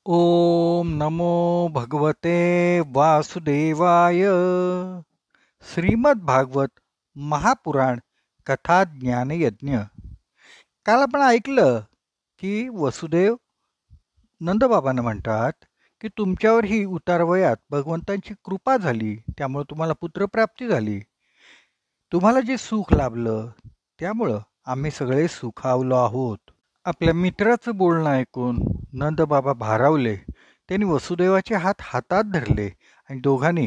ओम नमो भगवते वासुदेवाय. श्रीमद भागवत महापुराण कथा ज्ञान यज्ञ. काल आपण ऐकलं की वसुदेव नंदबाबांना म्हणतात की तुमच्यावर ही उतारवयात भगवंतांची कृपा झाली, त्यामुळे तुम्हाला पुत्रप्राप्ती झाली. तुम्हाला जे सुख लाभलं त्यामुळं आम्ही सगळे सुखावलो आहोत. आपल्या मित्राचं बोलणं ऐकून नंदबाबा भारावले. त्यांनी वसुदेवाचे हात हातात धरले आणि दोघांनी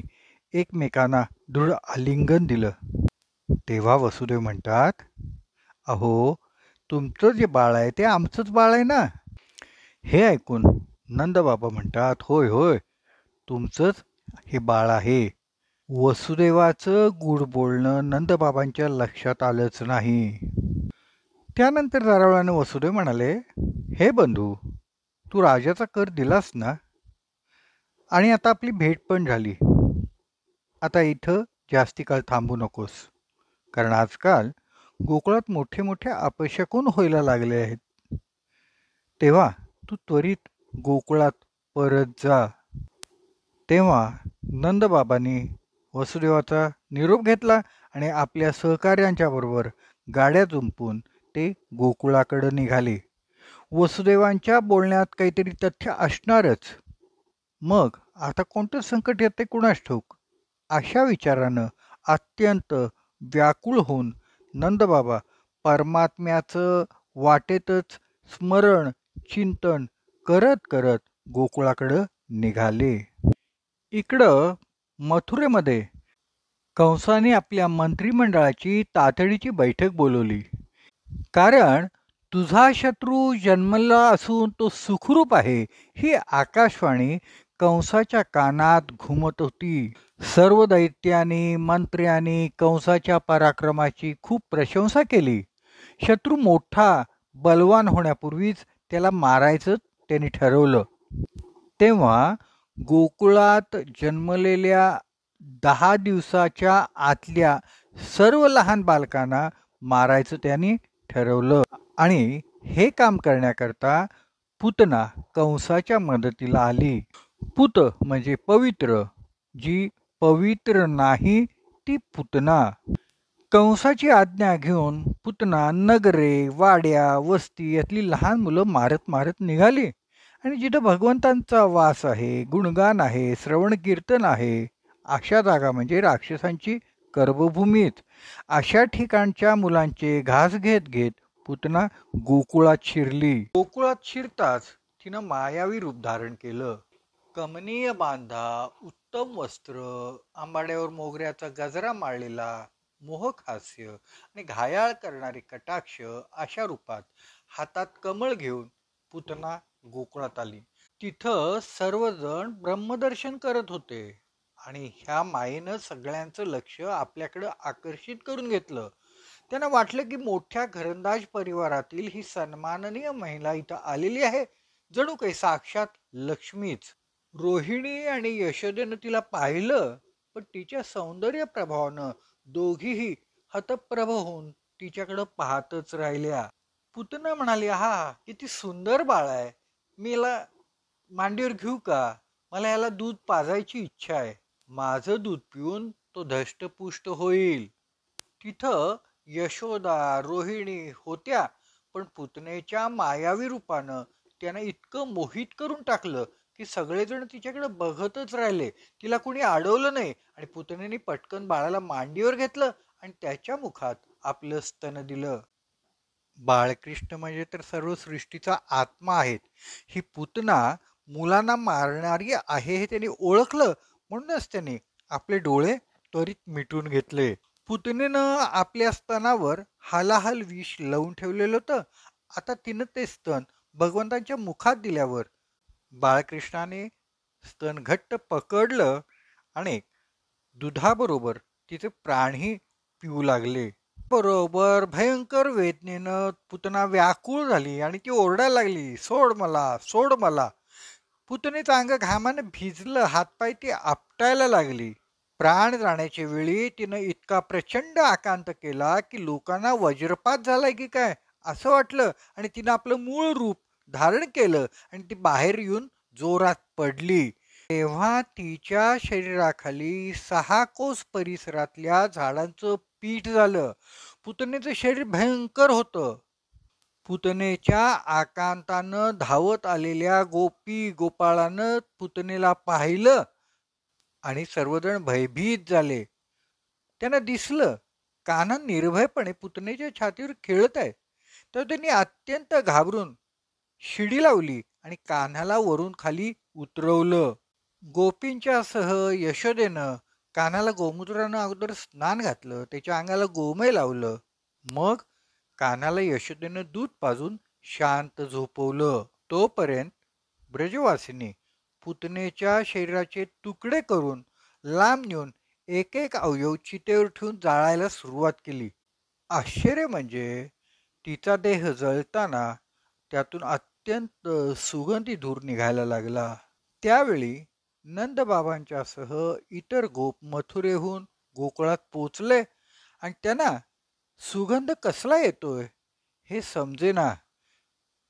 एकमेकांना दृढ आलिंगन दिलं. तेव्हा वसुदेव म्हणतात, अहो, तुमचं जे बाळ आहे ते आमचंच बाळ आहे ना. हे ऐकून नंदबाबा म्हणतात, होय होय, तुमचंच हे बाळ आहे. वसुदेवाचं गुड बोलणं नंदबाबांच्या लक्षात आलंच नाही. त्यानंतर जरा वेळानं वसुदेव म्हणाले, हे बंधू, तू राजाचा कर दिलास ना, आणि आता आपली भेट पण झाली. आता इथं जास्ती काळ थांबू नकोस, कारण आजकाल गोकुळात मोठे मोठे अपशकुन व्हायला लागले आहेत. तेव्हा तू त्वरित गोकुळात परत जा. तेव्हा नंदबाबांनी वसुदेवाचा निरोप घेतला आणि आपल्या सहकार्यांच्या बरोबर गाड्या जुंपून ते गोकुळाकडे निघाले. वसुदेवांच्या बोलण्यात काहीतरी तथ्य असणारच. मग आता कोणतं संकट येते कुणास ठाऊक. अशा विचारानं अत्यंत व्याकुळ होऊन नंदबाबा परमात्म्याचं वाटेतच स्मरण चिंतन करत करत गोकुळाकडं निघाले. इकडं मथुरेमध्ये कंसाने आपल्या मंत्रिमंडळाची तातडीची बैठक बोलवली. कारण तुझा शत्रू जन्मला असून तो सुखरूप आहे, ही आकाशवाणी कंसाच्या कानात घुमत होती. सर्व दैत्यांनी मंत्र्यांनी कंसाच्या पराक्रमाची खूप प्रशंसा केली. शत्रू मोठा बलवान होण्यापूर्वीच त्याला मारायचं त्यांनी ठरवलं. तेव्हा गोकुळात जन्मलेल्या 10 दिवसाच्या आतल्या सर्व लहान बालकांना मारायचं त्यांनी ठरवलं. आणि हे काम करण्याकरता पूतना कंसाच्या मदतीला आली. पूत म्हणजे पवित्र, जी पवित्र नाही ती पूतना. कंसाची आज्ञा घेऊन पूतना नगरे वाड्या वस्ती यातली लहान मुलं मारत मारत निघाली. आणि जिथं भगवंतांचा वास आहे, गुणगान आहे, श्रवण कीर्तन आहे, अशा जागा म्हणजे राक्षसांची कर्मभूमीच. अशा ठिकाणच्या मुलांचे घास घेत घेत पूतना गोकुळात शिरली. गोकुळात शिरताच तिनं मायावी रूप धारण केलं. कमनीय बांधा, उत्तम वस्त्र, आंबाड्यावर मोगऱ्याचा गजरा माळलेला, मोहक हास्य आणि घायाळ करणारे कटाक्ष अशा रूपात हातात कमळ घेऊन पूतना गोकुळात आली. तिथं सर्वजण ब्रह्मदर्शन करत होते आणि ह्या मायेनं सगळ्यांचं लक्ष आपल्याकडं आकर्षित करून घेतलं. त्यांना वाटलं की मोठ्या घरंदाज परिवारातील ही सन्माननीय महिला इथं आलेली आहे, जणू काही साक्षात लक्ष्मीच. रोहिणी आणि यशोदेनं तिला पाहिलं, पण तिच्या सौंदर्य प्रभावानं दोघीही हतप्रभ होऊन तिच्याकडं पाहतच राहिल्या. पूतना म्हणाली, हा किती सुंदर बाळ आहे, मी याला मांडीवर घेऊ का? मला याला दूध पाजायची इच्छा आहे. माझं दूध पिऊन तो धष्टपुष्ट होईल. तिथं यशोदा रोहिणी होत्या, पण पुतनेच्या मायावी रूपानं त्यानं इतकं मोहित करून टाकलं की सगळेजण तिच्याकडे बघतच राहिले. तिला कुणी अडवलं नाही आणि पुतनेने पटकन बाळाला मांडीवर घेतलं आणि त्याच्या मुखात आपलं स्तन दिलं. बाळकृष्ण म्हणजे तर सर्व सृष्टीचा आत्मा आहेत. ही पूतना मुलांना मारणारी आहे हे त्यांनी ओळखलं, म्हणूनच त्यांनी आपले डोळे त्वरित मिटून घेतले. पूतनेनं आपल्या स्तनावर हालाहाल विष लावून ठेवलेलं होतं. आता तिनं ते स्तन भगवंतांच्या मुखात दिल्यावर बाळकृष्णाने स्तन घट्ट पकडलं आणि दुधाबरोबर तिचे प्राणही पिऊ लागले. बरोबर भयंकर वेदनेनं पूतना व्याकुळ झाली आणि ती ओरडायला लागली, सोड मला, सोड मला. पूतनेचं अंग घामानं भिजलं, हातपाय ती आपटायला लागली. प्राण जाण्याच्या वेळी तिनं इतका प्रचंड आकांत केला की लोकांना वज्रपात झालाय की काय असं वाटलं आणि तिनं आपलं मूळ रूप धारण केलं आणि ती बाहेर येऊन जोरात पडली. तेव्हा तिच्या शरीराखाली 6 कोस परिसरातल्या झाडांचं पीठ झालं. पुतनेचं शरीर भयंकर होतं. पुतनेच्या आकांतानं धावत आलेल्या गोपी गोपाळानं पुतनेला पाहिलं आणि सर्वजण भयभीत झाले. त्यांना दिसलं कान्हा निर्भयपणे पुतनेच्या छातीवर खेळत आहे. तर त्यांनी अत्यंत घाबरून शिडी लावली आणि कान्हाला वरून खाली उतरवलं. गोपींच्या सह यशोदेनं कान्हाला गोमूत्रानं अगोदर स्नान घातलं, त्याच्या अंगाला गोमय लावलं. मग कान्हाला यशोदेनं दूध पाजून शांत झोपवलं. तोपर्यंत ब्रजवासिनी पुतनेच्या शरीराचे तुकडे करून लांब नेऊन एक एक अवयव चितेवर ठेवून जाळायला सुरुवात केली. आश्चर्य म्हणजे तिचा देह जळताना त्यातून अत्यंत सुगंधी धूर निघायला लागला. त्यावेळी नंदबाबांच्यासह इतर गोप मथुरेहून गोकुळात पोचले आणि त्यांना सुगंध कसला येतोय हे समजेना.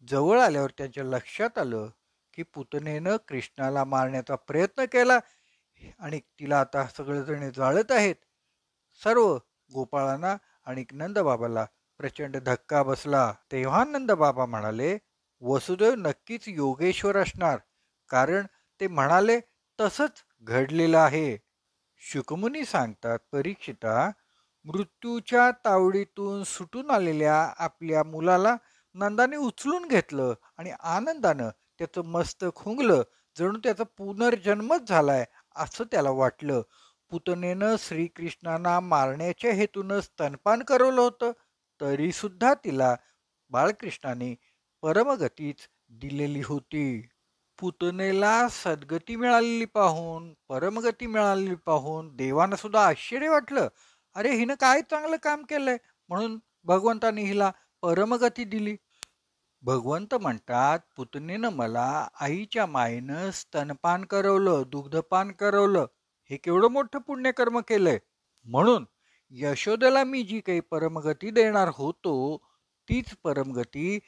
जवळ आल्यावर त्यांच्या लक्षात आलं की पुतनेनं कृष्णाला मारण्याचा प्रयत्न केला आणि तिला आता सगळेजण जाळत आहेत. सर्व गोपाळांना आणि नंदबाबाला प्रचंड धक्का बसला. तेव्हा नंदबाबा म्हणाले, वसुदेव नक्कीच योगेश्वर असणार, कारण ते म्हणाले तसंच घडलेलं आहे. शुकमुनी सांगतात, परीक्षिता, मृत्यूच्या तावडीतून सुटून आलेल्या आपल्या मुलाला नंदाने उचलून घेतलं आणि आनंदानं त्याचं मस्तक खुंगलं, जणू त्याचा पुनर्जन्मच झालाय असं त्याला वाटलं. पुतनेनं श्रीकृष्णांना मारण्याच्या हेतूनं स्तनपान करवलं होतं, तरी सुद्धा तिला बाळकृष्णाने परमगतीच दिलेली होती. पुतनेला सद्गती मिळालेली पाहून, परमगती मिळालेली पाहून देवांना सुद्धा आश्चर्य वाटलं. अरे, हिनं काय चांगलं काम केलंय म्हणून भगवंताने हिला परमगती दिली. भगवंत म्हणतात, पुतनेनं मला आईच्या मायेनं स्तनपान करवलं, दुग्धपान करवलं, हे केवढं मोठं पुण्यकर्म केलंय. म्हणून यशोदेला मी जी काही परमगती देणार होतो, तीच परमगती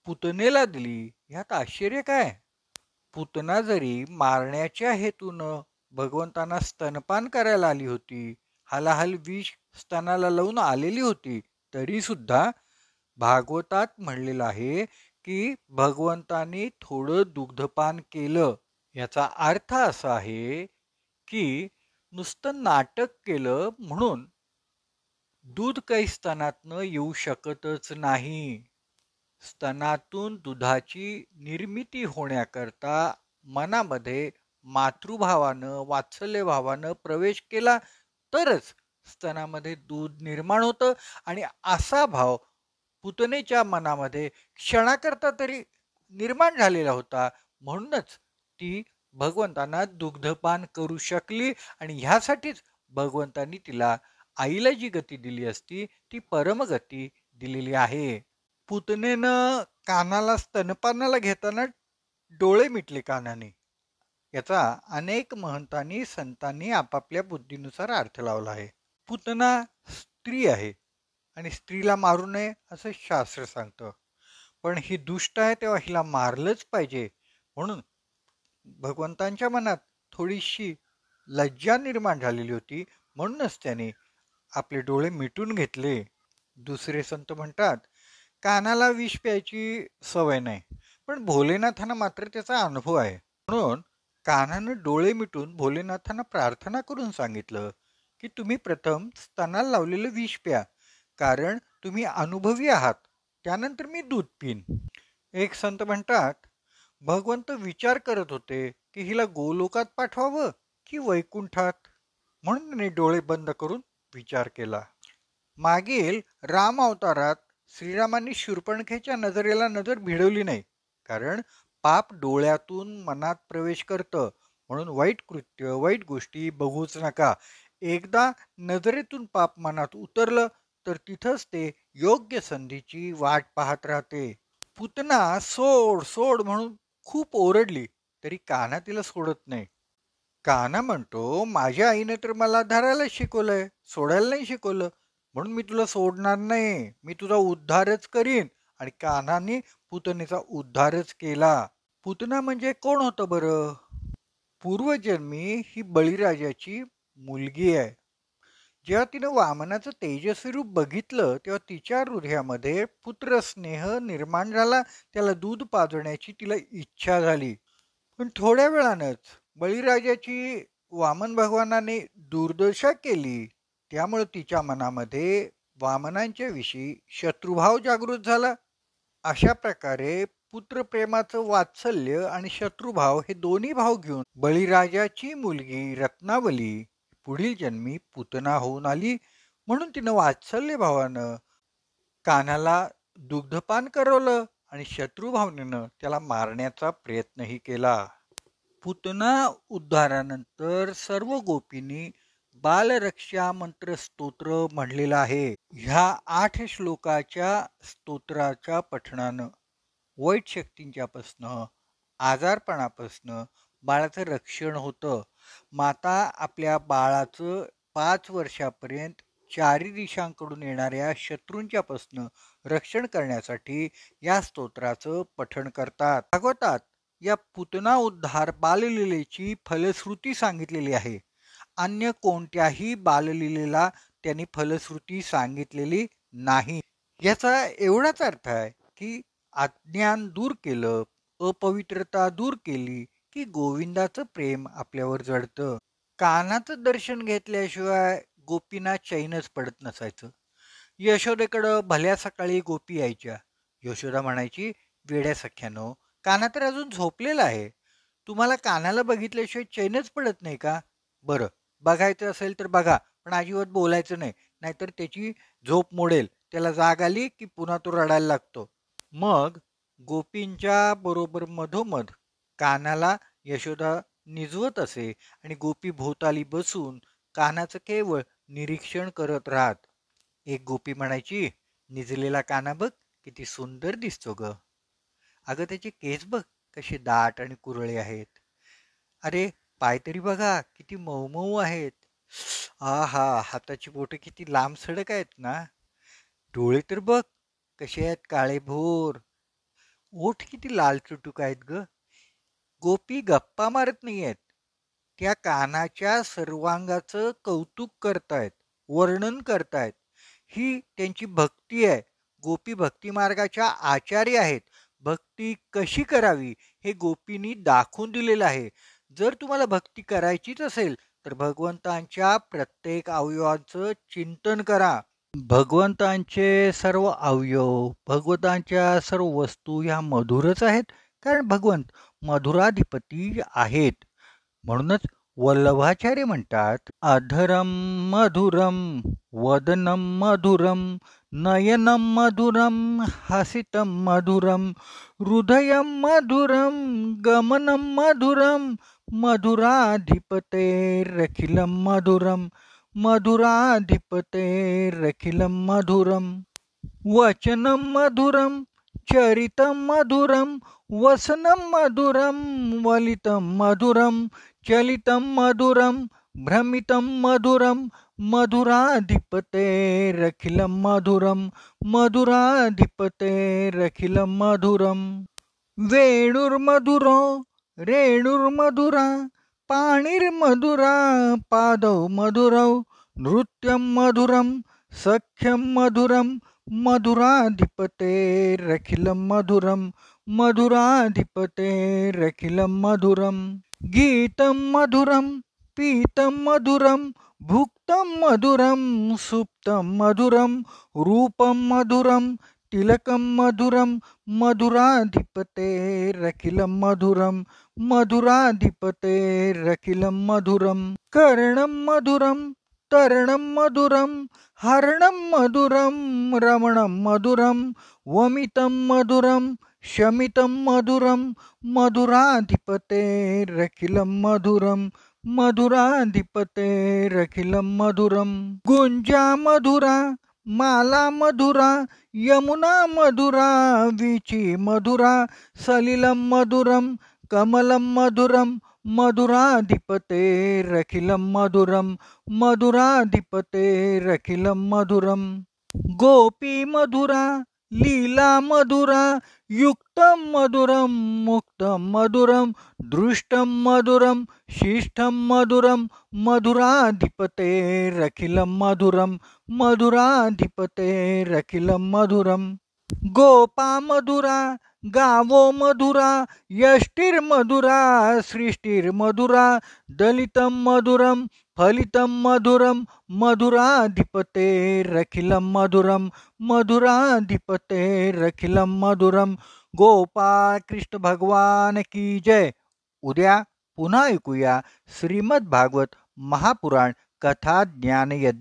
पुतनेला दिली. ह्यात आश्चर्य काय? पुतना जरी मारण्याच्या हेतूनं भगवंतांना स्तनपान करायला आली होती, हालाहाल विष स्तनाला लावून आलेली होती, तरी सुद्धा भागवतात म्हणलेलं आहे की भगवंतांनी थोडं दुग्धपान केलं. याचा अर्थ असा आहे की नुसतं नाटक केलं म्हणून दूध काही स्तनातनं येऊ शकतच नाही. स्तनातून दुधाची निर्मिती होण्याकरता मनामध्ये मातृभावानं, वात्सल्यभावानं प्रवेश केला तरच स्तनामध्ये दूध निर्माण होतं आणि असा भाव पुतनेच्या मनामध्ये क्षणाकरता तरी निर्माण झालेला होता. म्हणूनच ती भगवंतांना दुग्धपान करू शकली आणि ह्यासाठीच भगवंतांनी तिला आईला जी गती दिली असती ती परमगती दिलेली आहे. पुतनेनं कानाला स्तनपानाला घेताना डोळे मिटले कानाने. याचा अनेक महंतांनी संतांनी आपापल्या बुद्धीनुसार अर्थ लावला आहे. पुतना स्त्री आहे आणि स्त्रीला मारू नये असं शास्त्र सांगतं. पण ही दुष्ट आहे तेव्हा हिला मारलंच पाहिजे, म्हणून भगवंतांच्या मनात थोडीशी लज्जा निर्माण झालेली होती. म्हणूनच त्याने आपले डोळे मिटून घेतले. दुसरे संत म्हणतात, कानाला विष प्यायची सवय नाही, पण भोलेनाथांना मात्र त्याचा अनुभव आहे. म्हणून कान्हानं डोळे मिटून भोलेनाथांना प्रार्थना करून सांगितलं की तुम्ही प्रथम स्तनाला लावलेलं विष प्या, कारण तुम्ही अनुभवी आहात, त्यानंतर मी दूध पिन. एक संत म्हणतात, भगवंत विचार करत होते की हिला गोलोकात पाठवावं की वैकुंठात, म्हणून त्यांनी डोळे बंद करून विचार केला. मागील राम अवतारात श्रीरामांनी शूर्पणखेच्या नजरेला नजर भिडवली नाही, कारण पाप डोळ्यातून मनात प्रवेश करतं, म्हणून वाईट कृत्य, वाईट गोष्टी बघूच नका. एकदा नजरेतून पाप मनात उतरलं तर तिथंच ते योग्य संधीची वाट पाहत राहते. पुतना सोड सोड म्हणून खूप ओरडली तरी कान्हा तिला सोडत नाही. कान्हा म्हणतो, माझ्या आईने तर मला धरायला शिकवलंय, सोडायला नाही शिकवलं, म्हणून मी तुला सोडणार नाही, मी तुझा उद्धारच करीन. आणि कान्हाने पुतनेचा उद्धारच केला. पुतना म्हणजे कोण होतं बरं? पूर्वजन्मी ही बळीराजाची मुलगी आहे. जेव्हा तिनं वामनाचं तेजस्वी रूप बघितलं तेव्हा तिच्या हृदयामध्ये पुत्रस्नेह निर्माण झाला. त्याला दूध पाजण्याची तिला इच्छा झाली. पण थोड्या वेळानंच बळीराजाची वामन भगवानाने दुर्दशा केली. त्यामुळे तिच्या मनामध्ये वामनांच्या विषयी शत्रुभाव जागृत झाला. अशा प्रकारे पुत्रप्रेमाचं वात्सल्य आणि शत्रुभाव हे दोन्ही भाव घेऊन बळीराजाची मुलगी रत्नावली पुढील जन्मी पुतना होऊन आली. म्हणून तिनं वात्सल्य भावानं कान्हाला दुग्धपान करवलं आणि शत्रुभावनेनं त्याला मारण्याचा प्रयत्नही केला. पुतना उद्धारानंतर सर्व गोपींनी बालरक्षा मंत्र स्तोत्र म्हणलेलं आहे. ह्या 8 श्लोकाच्या स्तोत्राच्या पठणानं वाईट शक्तींच्यापासनं आजारपणापासनं बाळाचं रक्षण होतं. माता आपल्या बाळाचं 5 वर्षापर्यंत चारी दिशांकडून येणाऱ्या शत्रूंच्यापासनं रक्षण करण्यासाठी या स्तोत्राचं पठण करतात. भागवतात या पुतना उद्धार बाललीलेची फलश्रुती सांगितलेली आहे. अन्य कोणत्याही बाललीलेला त्यांनी फलश्रुती सांगितलेली नाही. याचा एवढाच अर्थ आहे की अज्ञान दूर केलं, अपवित्रता दूर केली की गोविंदाचं प्रेम आपल्यावर जडतं. कान्हाचं दर्शन घेतल्याशिवाय गोपींना चैनच पडत नसायचं. यशोदेकडं भल्या सकाळी गोपी यायच्या. यशोदा म्हणायची, वेड्या सख्यानो, कान्हा तर अजून झोपलेला आहे. तुम्हाला कान्हाला बघितल्याशिवाय चैनच पडत नाही का? बरं, बघायचं असेल तर बघा, पण अजिबात बोलायचं नाही, नाहीतर त्याची झोप मोडेल. त्याला जाग आली की पुन्हा तो रडायला लागतो. मग गोपींच्या बरोबर मधोमध कान्हाला यशोदा निजवत असे आणि गोपी भोवताली बसून कान्हाचं केवळ निरीक्षण करत राहत. एक गोपी म्हणायची, निजलेला कान्हा बघ किती सुंदर दिसतो ग. अगं त्याचे केस बघ कसे दाट आणि कुरळे आहेत. अरे पाय तरी बघा किती मऊ मऊ आहेत. आहा, हाताची बोटं किती लांब सडक आहेत ना. डोळे तर बघ कसे आहेत काळेभोर. ओठ किती लाल चुटूक आहेत ग. गोपी गप्पा मारत नाहीयेत, त्या कान्हाच्या सर्वांगाचं कौतुक करतायत, वर्णन करतायत. ही त्यांची भक्ती आहे. गोपी भक्ती मार्गाच्या आचार्य आहेत. भक्ती कशी करावी हे गोपींनी दाखवून दिलेलं आहे. जर तुम्हाला भक्ती करायचीच असेल तर भगवंतांच्या प्रत्येक अवयवाचं चिंतन करा. भगवंतांचे सर्व अवयव, भगवंतांच्या सर्व वस्तू ह्या मधुरच आहेत, कारण भगवंत मधुराधिपती आहेत. म्हणूनच वल्लभाचार्य म्हणतात, अधरम मधुरम वदनम मधुरम नयनम मधुरम हसितम मधुरम हृदयम मधुरम गमनम मधुरम मधुराधिपतेरखिलम मधुरम मधुराधिपतेरखिलम मधुरम वचनम मधुरम चरितम मधुरम वसनम मधुरम वलितम मधुरम चलितम मधुरम भ्रमितम मधुरम मधुराधिपतेरखिलम मधुरम मधुराधिपतेरखिलम मधुरम वेणुर्मधुरो रेणुर्मधुरा पाणिर्मधुरा पादौ मधुरौ नृत्यं मधुरं सख्यं मधुरं मधुराधिपतेरखिलं मधुरं मधुराधिपतेरखिलं मधुरं गीतं मधुरं पीतं मधुरं भुक्तं मधुरं सुप्तं मधुरं रूपं मधुरं तिलकं मधुरं मधुराधिपतेरखिलं मधुरं मधुराधिपतेरखिलं मधुरं कर्णं मधुरं तरणं मधुरं हरणं मधुरं रमणं मधुरं वमितं मधुरं शमितं मधुरं मधुराधिपतेरखिलं मधुरं मधुराधिपतेरखिलं मधुरं गुंजा मधुरा माला मधुरा यमुना मधुरा वीची मधुरा सलिलं मधुरं कमलं मधुरं मधुराधिपतेरखिलं मधुरं मधुराधिपतेरखिलं मधुरं गोपी मधुरा लीला मधुरा युक्तं मधुरं मुक्तं मधुरं दृष्टं मधुरं शिष्टं मधुरं मधुराधिपतेरखिलं मधुरं मधुराधिपतेरखिलं मधुरं गोपा मधुरा गावो मधुरा यष्टिर्मधुरा सृष्टिर्मधुरा दलितं मधुरं फलितं मधुरं मधुराधिपतेरखिलं मधुरं मधुराधिपतेरखिलं मधुरं गोपाळ कृष्ण भगवान की जय. उद्या पुन्हा ऐकूया श्रीमद भागवत महापुराण कथा ज्ञानयज्ञ.